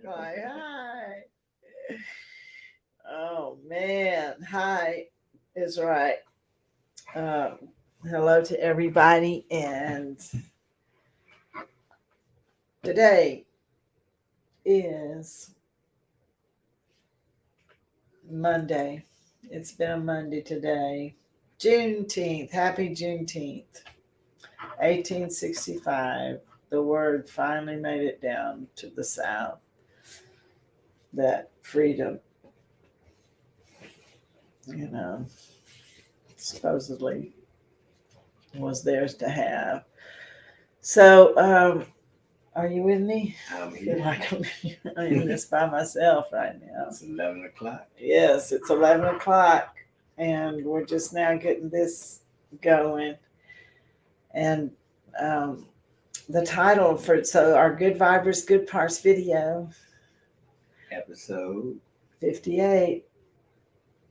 Hi. Oh man, hi is right. Um, Hello to everybody, and today is Monday. It's been a Monday today, Juneteenth. Happy Juneteenth, 1865. The word finally made it down to the South. That freedom, you know, supposedly was theirs to have. So, are you with me? I'm I feel here. like I'm in this by myself right now. It's 11 o'clock. Yes, it's 11 o'clock, and we're just now getting this going. And um, the title for our Good Vibers, Good Parts video, Episode 58,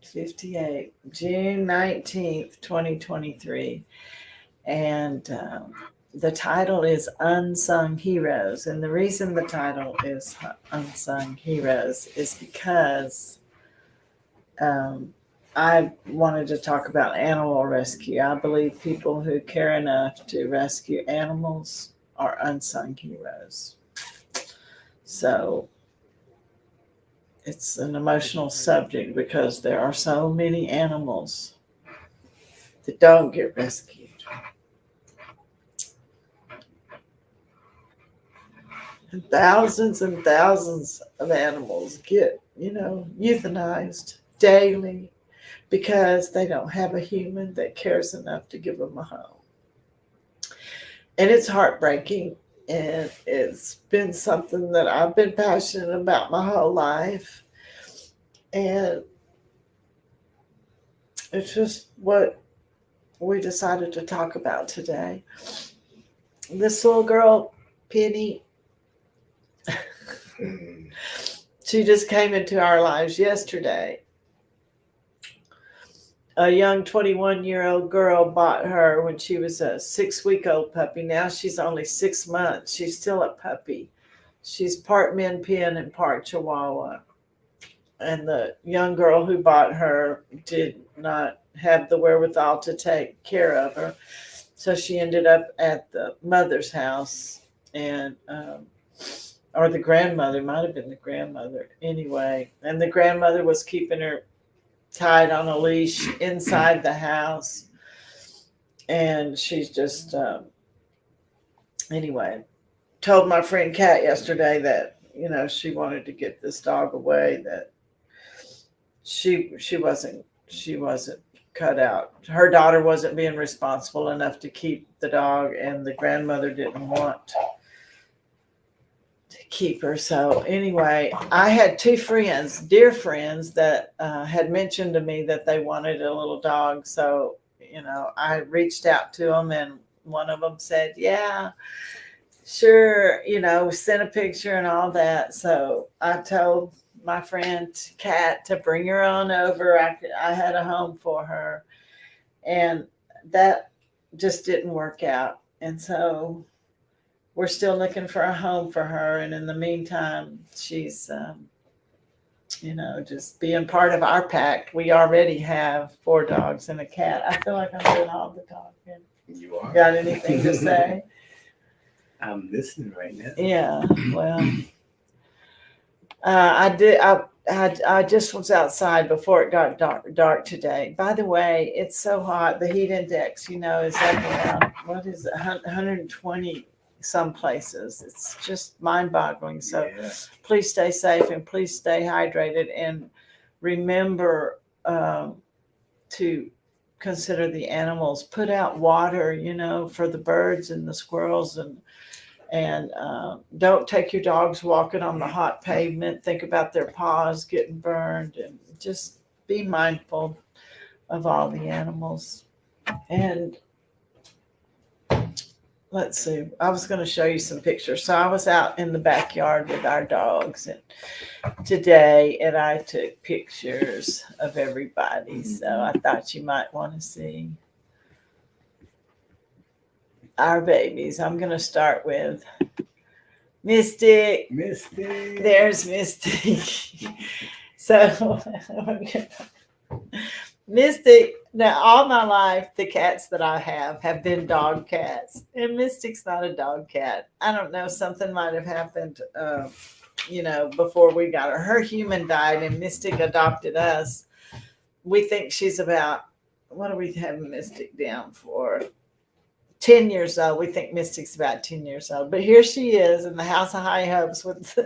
58, June 19th, 2023. And the title is Unsung Heroes. And the reason the title is Unsung Heroes is because I wanted to talk about animal rescue. I believe people who care enough to rescue animals are unsung heroes. So it's an emotional subject because there are so many animals that don't get rescued. And thousands of animals get, euthanized daily because they don't have a human that cares enough to give them a home. And it's heartbreaking. And it's been something that I've been passionate about my whole life. And it's just what we decided to talk about today. This little girl, Penny, she just came into our lives yesterday. A young 21-year-old girl bought her when she was a 6-week-old puppy. Now she's only 6 months. She's still a puppy. She's part Min Pin and part Chihuahua. And the young girl who bought her did not have the wherewithal to take care of her. So she ended up at the mother's house, and or the grandmother, might have been the grandmother anyway. And the grandmother was keeping her tied on a leash inside the house. And she's just, anyway, told my friend Kat yesterday that, she wanted to get this dog away, that she wasn't cut out. Her daughter wasn't being responsible enough to keep the dog, and the grandmother didn't want to keep her. So anyway, I had two friends, dear friends, that had mentioned to me that they wanted a little dog. So I reached out to them, and one of them said, "Yeah, sure." Sent a picture and all that. So I told my friend Kat to bring her on over. I had a home for her, and that just didn't work out. And so we're still looking for a home for her. And in the meantime, she's, just being part of our pack. We already have 4 dogs and a cat. I feel like I'm doing all the talking. You are. Got anything to say? I'm listening right now. Yeah, well, I did. I just was outside before it got dark today. By the way, it's so hot. The heat index, is up around, what is it, 120 some places. It's just mind-boggling. So Yeah. please stay safe and please stay hydrated, and remember to consider the animals. Put out water, for the birds and the squirrels, and don't take your dogs walking on the hot pavement. Think about their paws getting burned, and just be mindful of all the animals. And let's see, I was going to show you some pictures. So I was out in the backyard with our dogs today, and I took pictures of everybody. So I thought you might want to see our babies. I'm going to start with Mystic. Mystic. There's Mystic. So, Mystic, now all my life, the cats that I have been dog cats. And Mystic's not a dog cat. I don't know, something might have happened, before we got her. Her human died and Mystic adopted us. We think she's about, what do we have Mystic down for? 10 years old. We think Mystic's about 10 years old. But here she is in the House of High Hopes with,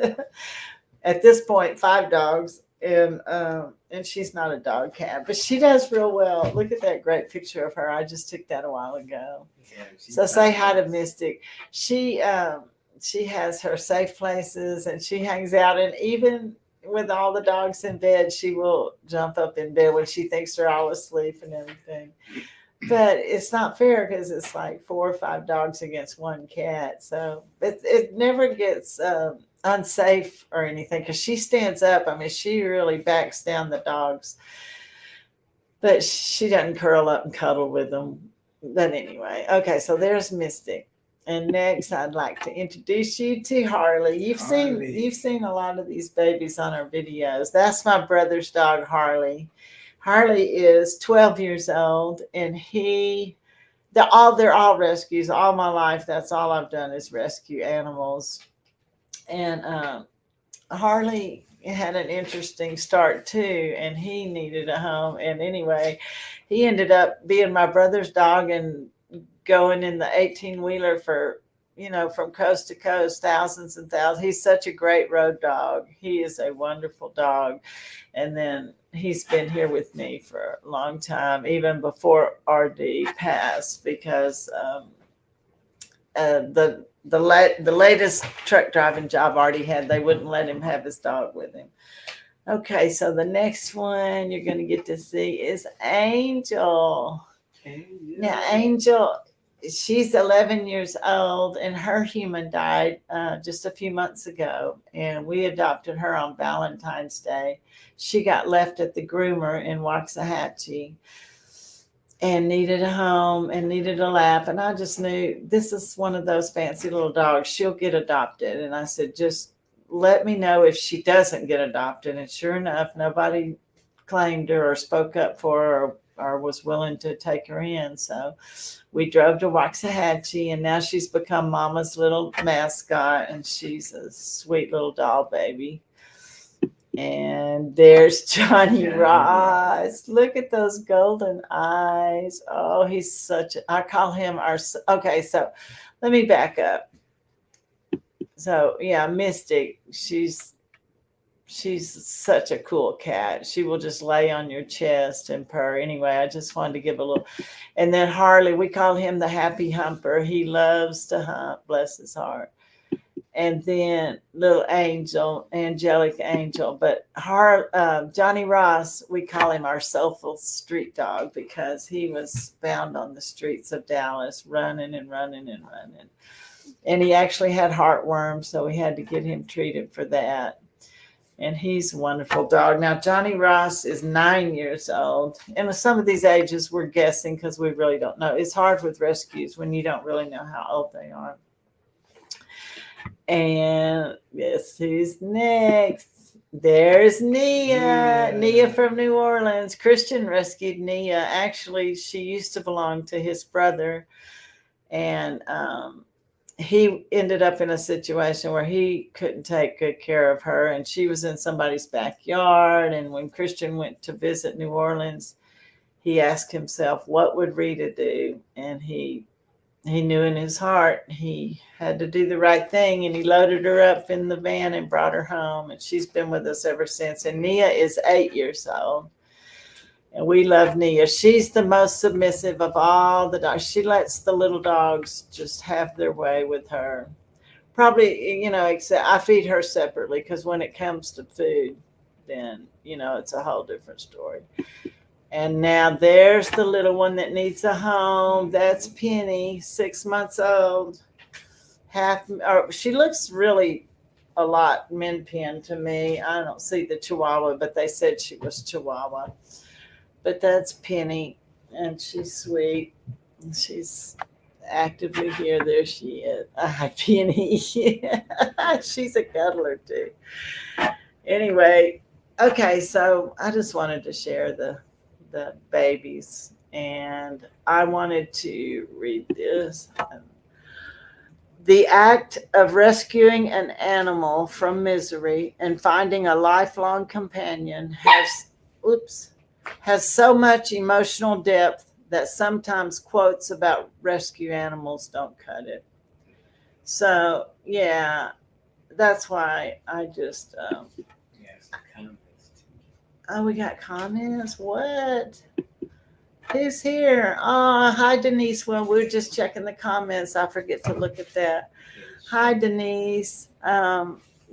at this point, 5 dogs. And she's not a dog cat, but she does real well. Look at that great picture of her. I just took that a while ago. Yeah, So say hi to Mystic. She has her safe places and she hangs out, and even with all the dogs in bed, she will jump up in bed when she thinks they're all asleep and everything. But it's not fair because it's like 4 or 5 dogs against 1 cat. So it never gets unsafe or anything because she stands up. I mean, she really backs down the dogs, but she doesn't curl up and cuddle with them. But anyway, okay, so there's Mystic. And next, I'd like to introduce you to Harley. You've seen a lot of these babies on our videos. That's my brother's dog, Harley. Harley is 12 years old, and they're all rescues. All my life, that's all I've done is rescue animals. And Harley had an interesting start too, and he needed a home. And anyway, he ended up being my brother's dog and going in the 18-wheeler for, from coast to coast, thousands and thousands. He's such a great road dog. He is a wonderful dog. And then he's been here with me for a long time, even before RD passed, because the latest truck driving job Artie had, they wouldn't let him have his dog with him. Okay, so the next one you're going to get to see is Angel. Now, Angel, she's 11 years old, and her human died just a few months ago, and we adopted her on Valentine's Day. She got left at the groomer in Waxahachie and needed a home and needed a lap. And I just knew this is one of those fancy little dogs. She'll get adopted. And I said, just let me know if she doesn't get adopted. And sure enough, nobody claimed her or spoke up for her or was willing to take her in. So we drove to Waxahachie, and now she's become Mama's little mascot, and she's a sweet little doll baby. And there's Johnny Ross. Look at those golden eyes. Oh, he's I call him okay, so let me back up. So yeah, Mystic, she's such a cool cat. She will just lay on your chest and purr. Anyway, I just wanted to give a little. And then Harley, we call him the happy humper. He loves to hump, bless his heart. And then little Angel, angelic Angel. But Johnny Ross, we call him our soulful street dog because he was found on the streets of Dallas running and running and running. And he actually had heartworms, so we had to get him treated for that. And he's a wonderful dog. Now, Johnny Ross is 9 years old. And with some of these ages, we're guessing because we really don't know. It's hard with rescues when you don't really know how old they are. And guess who's next? There's Nia. Nia from New Orleans. Christian rescued Nia. Actually, she used to belong to his brother. And he ended up in a situation where he couldn't take good care of her. And she was in somebody's backyard. And when Christian went to visit New Orleans, he asked himself, what would Rita do? And he knew in his heart he had to do the right thing, and he loaded her up in the van and brought her home, and she's been with us ever since. And Nia is 8 years old, and we love Nia. She's the most submissive of all the dogs. She lets the little dogs just have their way with her. Probably, except I feed her separately because when it comes to food, then, it's a whole different story. And now there's the little one that needs a home. That's Penny, 6 months old. She looks really a lot min pin to me. I don't see the Chihuahua, but they said she was Chihuahua. But that's Penny, and she's sweet. She's actively here. There she is. Peony. She's a cuddler too. Anyway, okay, so I just wanted to share the babies, and I wanted to read this. The act of rescuing an animal from misery and finding a lifelong companion has so much emotional depth that sometimes quotes about rescue animals don't cut it. So, yeah, that's why I just Yes, comments. oh, we got comments. What? Who's here? Oh, hi, Denise. Well, we're just checking the comments. I forget to look at that. Hi, Denise.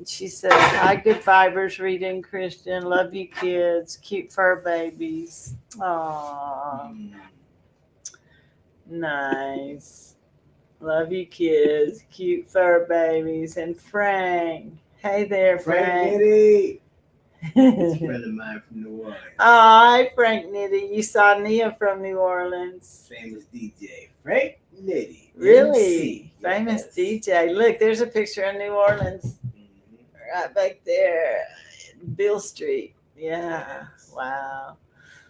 She says, hi, good vibers, Rita and Christian. Love you, kids. Cute fur babies. Aw, nice. Love you, kids. Cute fur babies. And Frank. Hey there, Frank Frank. Nitty. It's a friend of mine from New Orleans. Hi, Frank Nitty. You saw Nia from New Orleans. Famous DJ. Frank Nitty. Really? MC. Famous Yes. DJ. Look, there's a picture of New Orleans right back there. Bill Street. Yeah. Yes. Wow.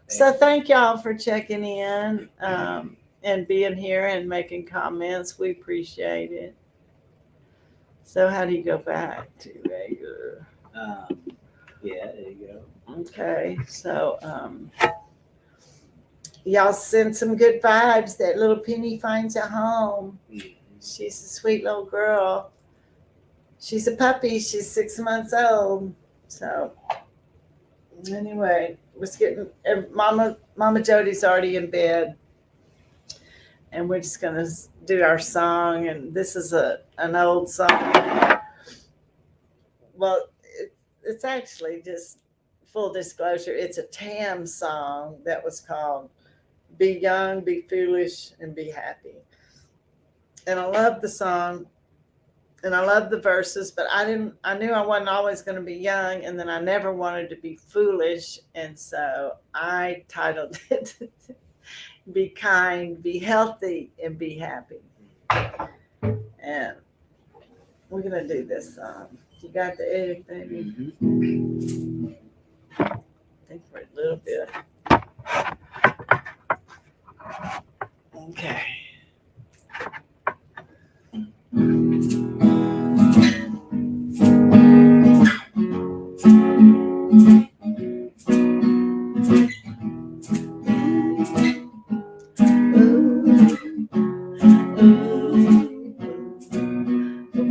So thank y'all for checking in and being here and making comments. We appreciate it. So how do you go back to regular? Yeah, there you go. Okay. So y'all send some good vibes. That little Penny finds a home. She's a sweet little girl. She's a puppy. She's 6 months old. So anyway, was getting Mama Jody's already in bed, and we're just gonna do our song. And this is an old song. Well, it's actually just full disclosure. It's a Tam song that was called "Be Young, Be Foolish, and Be Happy." And I love the song. And I love the verses, but I knew I wasn't always going to be young, and then I never wanted to be foolish, and so I titled it "Be Kind, Be Healthy, and Be Happy." And we're going to do this song. You got the edit, baby? I think for a little bit. Okay.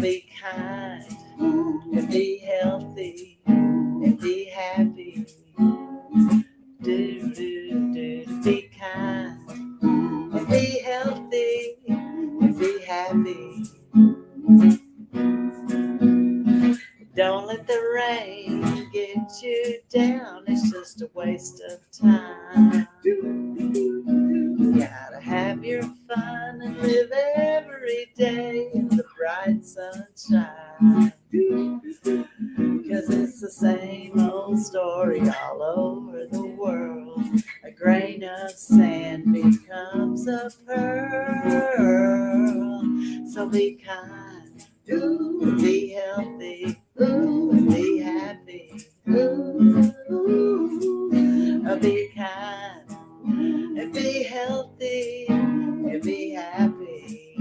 Be kind and be healthy and be happy. Be kind and be healthy and be happy. Don't let the rain get you down. It's just a waste of time. You gotta have your fun and live every day in the bright sunshine. 'Cause it's the same old story all over the world. A grain of sand becomes a pearl. So be kind, ooh, be healthy, ooh, and be happy. Ooh, be kind and be healthy and be happy.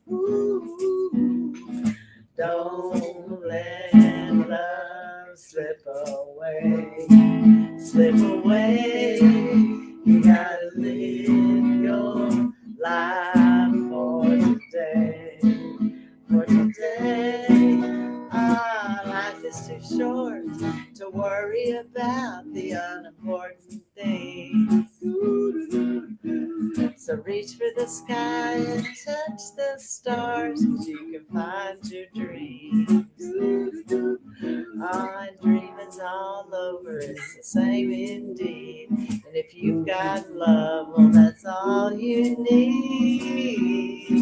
Ooh, don't let love slip away, slip away. You gotta live your life for today, for today. Life is too short to worry about the unimportant things. So reach for the sky and touch the stars, 'cause you can find your dreams. And dreaming's all over, it's the same indeed. And if you've got love, well, that's all you need.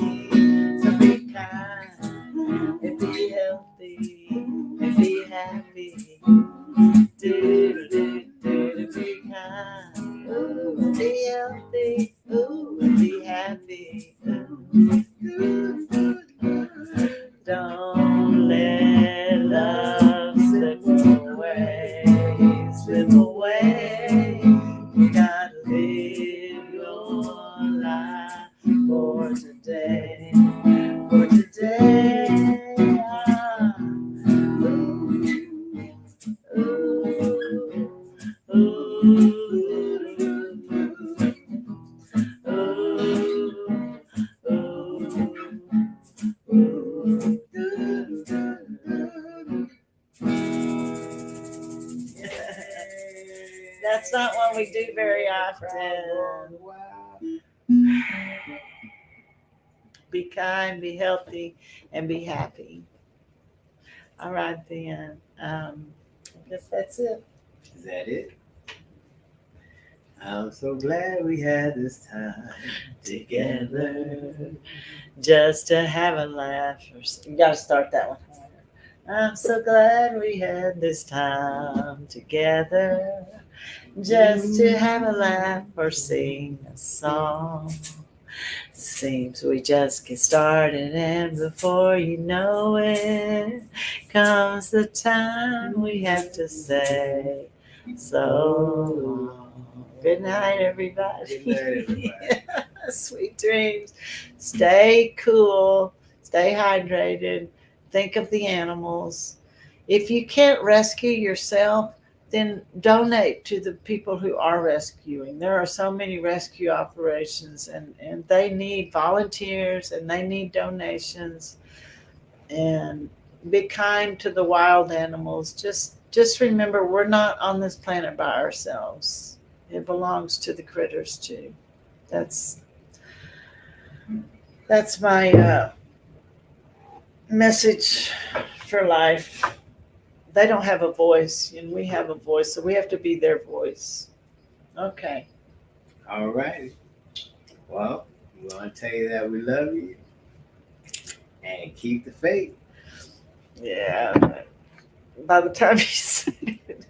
So be kind and be healthy and be happy. Be kind, ooh, be healthy, ooh, and be happy. very often. Be kind, be healthy, and be happy. All right, then. I guess that's it. Is that it? I'm so glad we had this time together. Just to have a laugh. You got to start that one. I'm so glad we had this time together. Just to have a laugh or sing a song. Seems we just get started, and before you know it, comes the time we have to say so long. Good night, everybody. Good night, everybody. Sweet dreams. Stay cool. Stay hydrated. Think of the animals. If you can't rescue yourself, then donate to the people who are rescuing. There are so many rescue operations, and they need volunteers and they need donations. And be kind to the wild animals. Just remember, we're not on this planet by ourselves. It belongs to the critters too. That's my message for life. They don't have a voice, and we have a voice, so we have to be their voice. Okay. All right. Well, we want to tell you that we love you and keep the faith. Yeah. By the time you say it,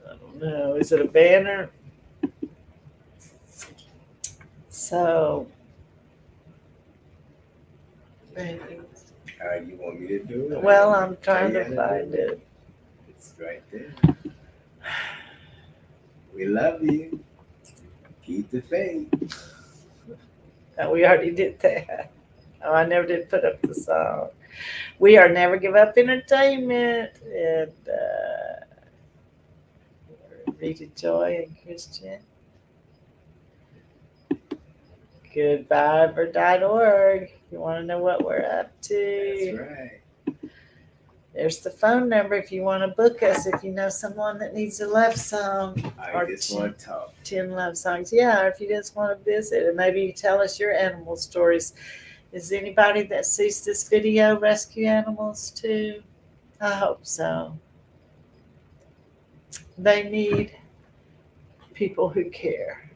I don't know. Is it a banner? So, You want me to do it? well, I'm trying to find it. It's right there. We love you. Keep the faith. We already did that. Oh, I never did put up the song. We are Never Give Up Entertainment, and Rita Joy and Christian. Goodviber.org. If you want to know what we're up to. That's right. There's the phone number if you want to book us, if you know someone that needs a love song. I just want to talk. 10 love songs. Yeah, or if you just want to visit, and maybe you tell us your animal stories. Is anybody that sees this video rescue animals too? I hope so. They need people who care.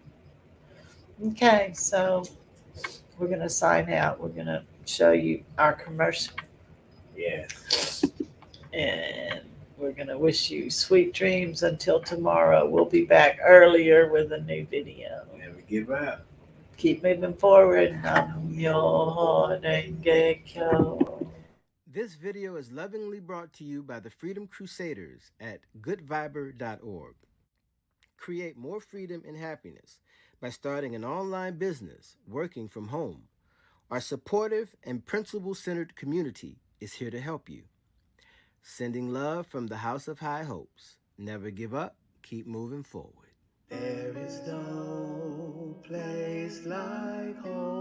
Okay, so we're going to sign out. We're going to show you our commercial. Yes. And we're going to wish you sweet dreams until tomorrow. We'll be back earlier with a new video. Never give up. Keep moving forward. This video is lovingly brought to you by the Freedom Crusaders at goodviber.org. Create more freedom and happiness by starting an online business working from home. Our supportive and principle-centered community is here to help you. Sending love from the House of High Hopes. Never give up. Keep moving forward. There is no place like home.